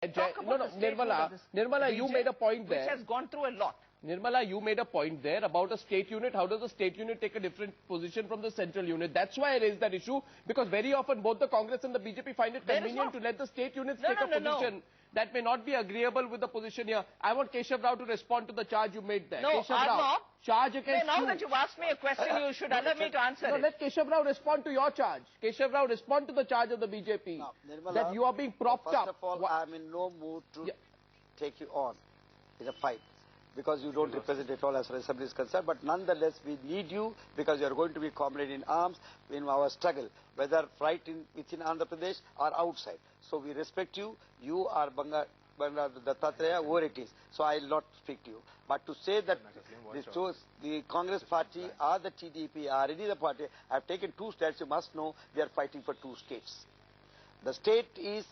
Nirmala, you made a point there. Which has gone through a lot. Nirmala, you made a point there about a state unit. How does the state unit take a different position from the central unit? That's why I raised that issue, because very often both the Congress and the BJP find it convenient to let the state units take a position that may not be agreeable with the position here. I want Keshav Rao to respond to the charge you made there. No, Keshav Rao, charge against now that you've asked me a question, you should allow me to answer it. Let Keshav Rao respond to your charge. Keshav Rao, respond to the charge of the BJP that you are being propped up. First of all, I am in no mood to take you on in a fight, because you don't represent at all as far as assembly is concerned. But nonetheless, we need you, because you are going to be comrade in arms in our struggle, whether fight within Andhra Pradesh or outside. So we respect you. You are Banga Dattatreya, whoever it is. So I will not speak to you. But to say that the Congress party or the TDP or any other party have taken two states, you must know they are fighting for two states. The state is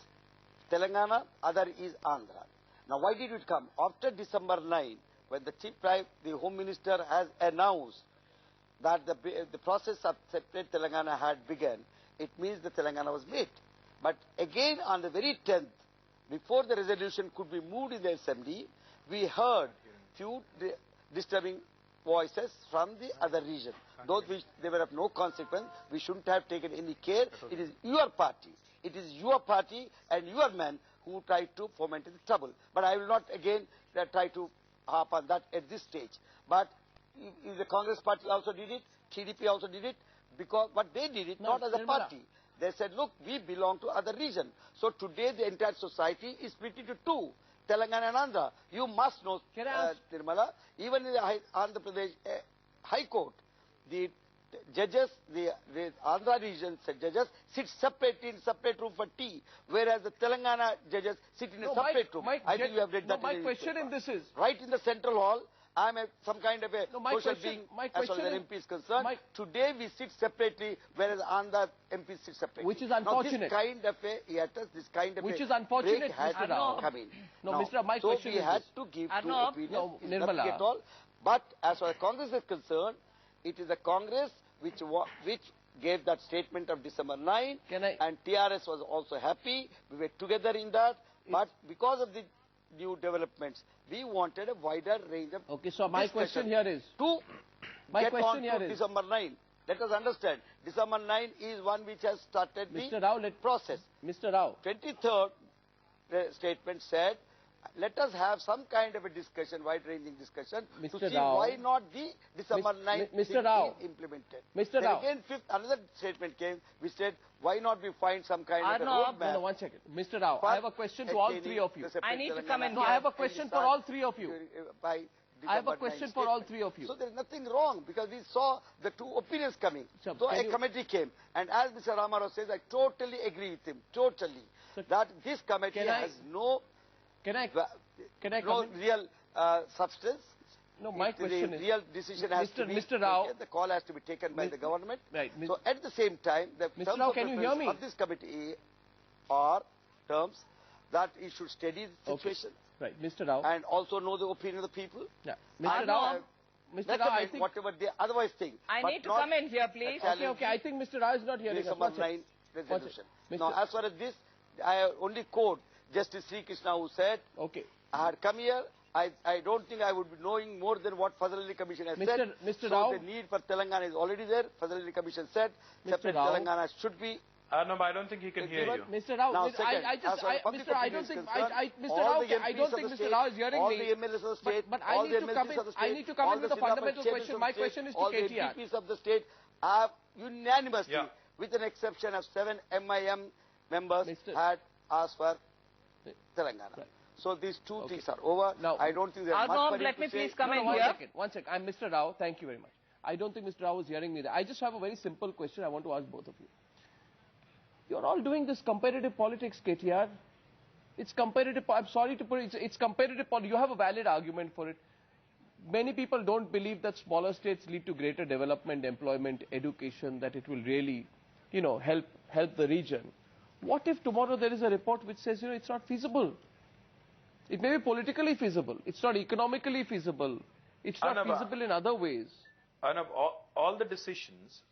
Telangana, other is Andhra. Now why did it come? After December 9, when the Home Minister has announced that the process of separate Telangana had begun, it means the Telangana was made. But again on the very 10th, before the resolution could be moved in the assembly, we heard few disturbing voices from the other region. Those which they were of no consequence, we shouldn't have taken any care. It is your party. It is your party and your men who tried to foment the trouble. But I will not again try to harp on that at this stage. But if the Congress party also did it, TDP also did it, but they did it not as a party. They said, look, we belong to other region. So today the entire society is split into two, Telangana and Andhra. You must know, Nirmala, even in the Andhra Pradesh High Court, the judges, the Andhra region judges sit separately in separate room for tea, whereas the Telangana judges sit in a separate room. I think you have read that. My question in this is, right in the central hall, I am some kind of a social being as far as the MP is concerned. Today we sit separately, whereas Andhra MP sit separately. Which is unfortunate. Now, this kind of which is unfortunate, break has come in. No, Mr. My question we had to give two opinions. No, Nirmala. At all. But as far as Congress is concerned, it is the Congress which gave that statement of December 9, and TRS was also happy. We were together in that. But because of the new developments, we wanted a wider range of Okay, so my question here is, December 9. Let us understand, December 9 is one which has started the process. Mr. Rao. 23rd statement said, let us have some kind of a discussion, wide-ranging discussion, to see why not the December 9 is implemented. Mr. Rao. Then again, another statement came, we said, why not we find some kind of a roadmap? No, 1 second. Mr. Rao, I have a question to all three of you. I need to come in. No, I have a question for all three of you. I have a question for all three of you. So there is nothing wrong, because we saw the two opinions coming. So a committee came, and as Mr. Ramarao says, I totally agree with him, totally, that this committee has no real substance. No, my question is, real decision has to be taken, the call has to be taken by the government. Right. So at the same time, the terms of reference of this committee are terms that it should study the situation. Right, Mr. Rao. And also know the opinion of the people. Yeah. Mr. Rao, I think whatever they otherwise think. I need to come in here, please. Okay, I think Mr. Rao is not hearing us. Resolution. Now, as far as this, I only quote Justice Sri Krishna, who said, I had come here, I don't think I would be knowing more than what Fazal Ali Commission has said. Mr. So Rao, the need for Telangana is already there. Fazal Ali Commission said separate Telangana should be. No, but I don't think he can hear you. Mr. Rao, Now, I don't think Mr. Rao is hearing me. All the MLAs of the state, but I need to come in with a fundamental question. My question is to KTR. All the MPs of the state have unanimously, with an exception of 7 MIM members, had asked for Telangana. Right. So these two things are over. Now, I don't think there is much let me please come in here. One second. I'm Mr. Rao. Thank you very much. I don't think Mr. Rao is hearing me there. I just have a very simple question I want to ask both of you. You're all doing this competitive politics, KTR. It's competitive. I'm sorry to put it. It's competitive politics. You have a valid argument for it. Many people don't believe that smaller states lead to greater development, employment, education, that it will really, help the region. What if tomorrow there is a report which says, it's not feasible? It may be politically feasible. It's not economically feasible. It's not feasible in other ways. Arnab, all the decisions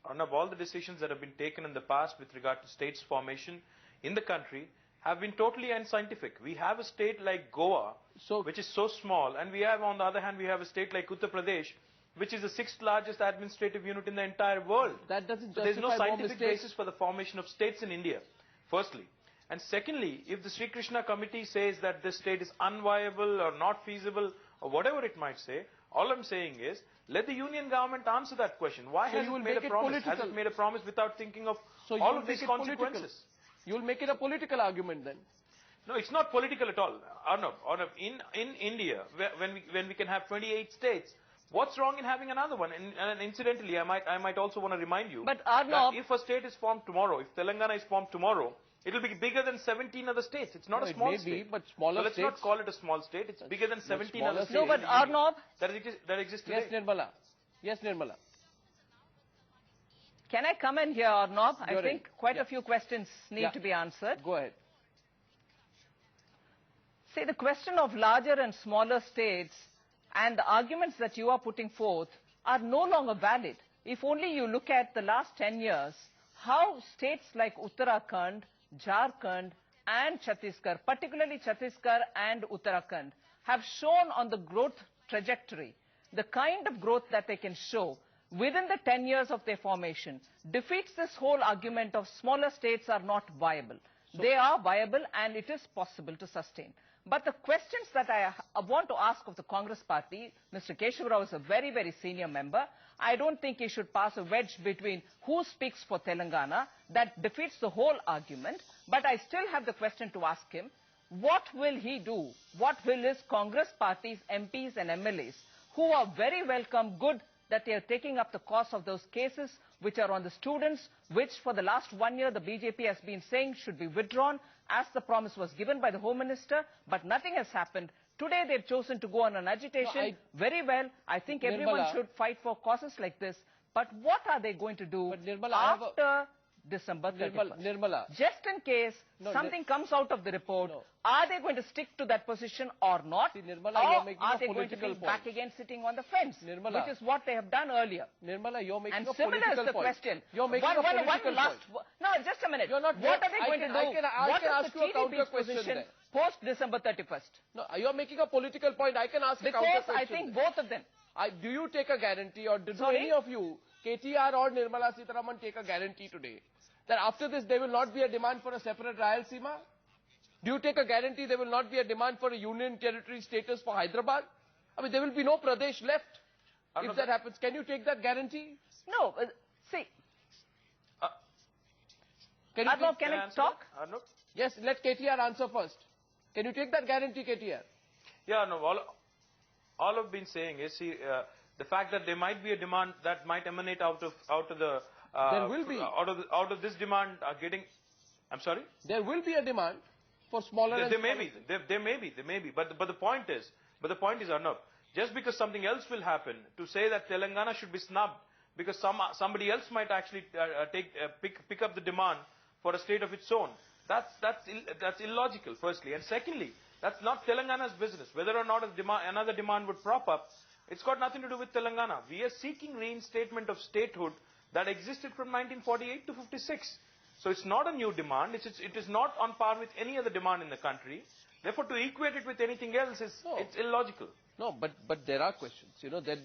that have been taken in the past with regard to states formation in the country, have been totally unscientific. We have a state like Goa, which is so small, and we have, on the other hand, we have a state like Uttar Pradesh, which is the 6th largest administrative unit in the entire world. That doesn't so justify there's no more scientific mistakes. basis for the formation of states in India, firstly. And secondly, if the Sri Krishna committee says that this state is unviable or not feasible or whatever it might say, all I'm saying is, let the union government answer that question. Why has it made a promise? Has it made a promise without thinking of all of these consequences? You'll make it a political argument then. No, it's not political at all. Arnab, in India, when we can have 28 states, what's wrong in having another one? And incidentally, I might also want to remind you but that if a state is formed tomorrow, if Telangana is formed tomorrow, it will be bigger than 17 other states. It's not a small state. Maybe, but smaller so let's states. not call it a small state. It's bigger than 17 other states. No, but Arnab, that exist today. Yes, Nirmala. Can I come in here, Arnab? I think quite a few questions need to be answered. Go ahead. See, the question of larger and smaller states and the arguments that you are putting forth are no longer valid. If only you look at the last 10 years, how states like Uttarakhand, Jharkhand and Chhattisgarh, particularly Chhattisgarh and Uttarakhand, have shown on the growth trajectory, the kind of growth that they can show within the 10 years of their formation, defeats this whole argument of smaller states are not viable. They are viable and it is possible to sustain. But the questions that I want to ask of the Congress party, Mr. Keshav Rao is a very, very senior member. I don't think he should pass a wedge between who speaks for Telangana. That defeats the whole argument. But I still have the question to ask him. What will he do? What will his Congress party's MPs and MLAs, who are very welcome, good that they are taking up the cost of those cases which are on the students, which for the last 1 year the BJP has been saying should be withdrawn, as the promise was given by the Home Minister, but nothing has happened. Today they've chosen to go on an agitation. Very well. I think everyone should fight for causes like this. But what are they going to do after December 31st? Just in case something comes out of the report, are they going to stick to that position or not? Or are they going to be back again sitting on the fence, which is what they have done earlier? Nirmala, you're making and a similar political is the point. question. You're making a political point. No, just a minute. You're not, what are they going to do? I can ask you a counter question position post December 31st? No, you're making a political point. I can ask a counter question. Because I think both of them. Do you take a guarantee, or do any of you, KTR or Nirmala Sitharaman, take a guarantee today that after this there will not be a demand for a separate Rayalaseema? Do you take a guarantee there will not be a demand for a union territory status for Hyderabad? I mean, there will be no Pradesh left if that happens. Can you take that guarantee? No. See. Can I talk? Yes, let KTR answer first. Can you take that guarantee, KTR? Yeah, no, all I've been saying is, the fact that there might be a demand that might emanate out of the there will be out of this demand getting. I'm sorry. There will be a demand for smaller. There may be. But the point is, Arnab, just because something else will happen, to say that Telangana should be snubbed because somebody else might actually pick up the demand for a state of its own. That's illogical. Firstly, and secondly, that's not Telangana's business. Whether or not another demand would prop up, it's got nothing to do with Telangana. We are seeking reinstatement of statehood that existed from 1948 to 56. So it's not a new demand. It is not on par with any other demand in the country. Therefore, to equate it with anything else it's illogical. No, but there are questions. You know, that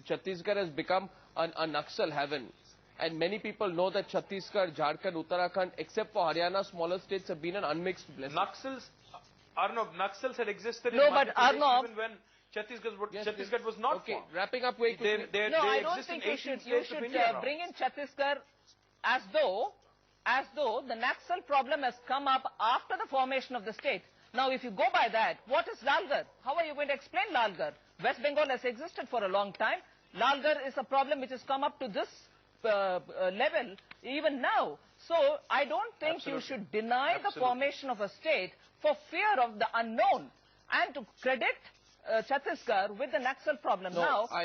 Chhattisgarh has become a Naxal heaven. And many people know that Chhattisgarh, Jharkhand, Uttarakhand, except for Haryana, smaller states have been an unmixed blessing. Naxals had existed in but Arnab, even when Chhattisgarh was not formed. Wrapping up very quickly. I don't think you should bring in Chhattisgarh as though the Naxal problem has come up after the formation of the state. Now, if you go by that, what is Lalgarh? How are you going to explain Lalgarh? West Bengal has existed for a long time. Lalgarh is a problem which has come up to this level even now. So, I don't think you should deny the formation of a state for fear of the unknown. And to credit Chhattisgarh with the Naxal problem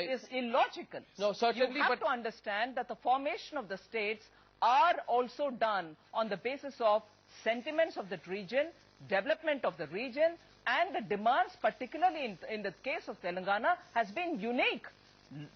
is illogical. No, certainly. You have to understand that the formation of the states are also done on the basis of sentiments of that region, development of the region, and the demands, particularly in the case of Telangana, has been unique.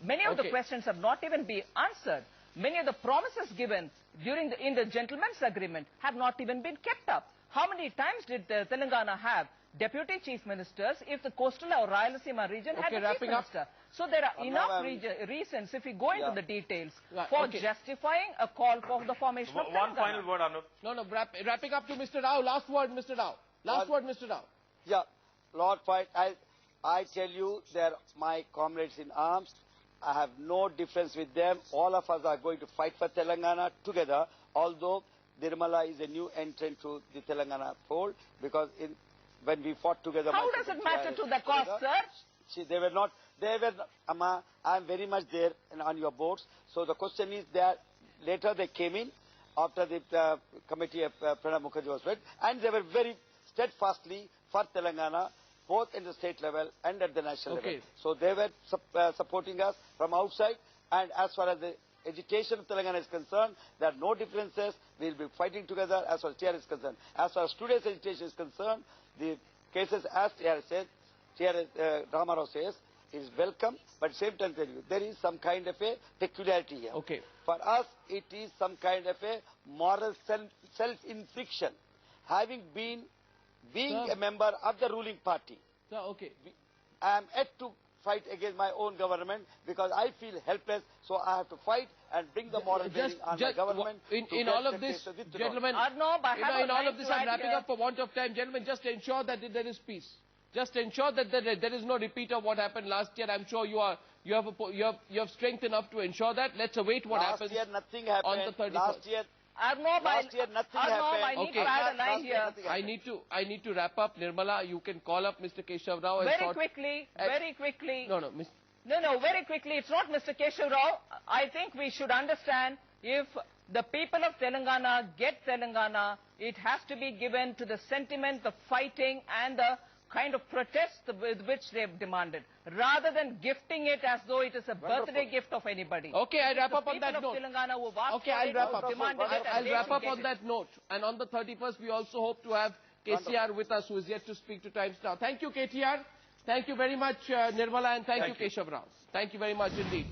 Many of the questions have not even been answered. Many of the promises given in the gentleman's agreement have not even been kept up. How many times did Telangana have deputy chief ministers if the coastal or Rayalaseema region had a chief minister? So there are enough reasons, if we go into the details, for justifying a call for the formation of Telangana. One final word, Anup. No, wrapping up to Mr. Rao. Last word, Mr. Rao. Last word, Mr. Rao. Yeah, Lord Fight, I tell you, they're my comrades in arms. I have no difference with them. All of us are going to fight for Telangana together, although Nirmala is a new entrant to the Telangana fold, because when we fought together... How does it matter to the cause, sir? See, Amma, I am very much there on your boards. So the question is that later they came in, after the committee of Pranab Mukherjee was read, and they were very steadfastly for Telangana, both in the state level and at the national level. So they were supporting us from outside, and as far as the agitation of Telangana is concerned, there are no differences. We will be fighting together as far as TR is concerned. As far as today's agitation is concerned, the cases, as TR said, Ramarao says, is welcome, but at the same time there is some kind of a peculiarity here. For us, it is some kind of a moral self-infliction. Having being a member of the ruling party, I am yet to fight against my own government because I feel helpless, so I have to fight and bring the moral bearing on my government. In all of this, gentlemen, in all of this, I'm wrapping up for want of time. Gentlemen, just ensure that there is peace. Just ensure that there is no repeat of what happened last year. I'm sure you have strength enough to ensure that. Let's await what happens last year, nothing happened. On the 31st. Last year, nothing happened. I need to add a line here. I need to wrap up. Nirmala, you can call up Mr. Keshav Rao. Very quickly. No, very quickly. It's not Mr. Keshav Rao. I think we should understand, if the people of Telangana get Telangana, it has to be given to the sentiment, the fighting and the kind of protest with which they have demanded, rather than gifting it as though it is a birthday gift of anybody. Okay, I'll wrap up on that note. Okay, I'll wrap up. I'll wrap up on that note. And on the 31st, we also hope to have KCR with us, who is yet to speak to Times Now. Thank you, KTR. Thank you very much, Nirmala, and thank you, Keshav Rao. Thank you very much indeed.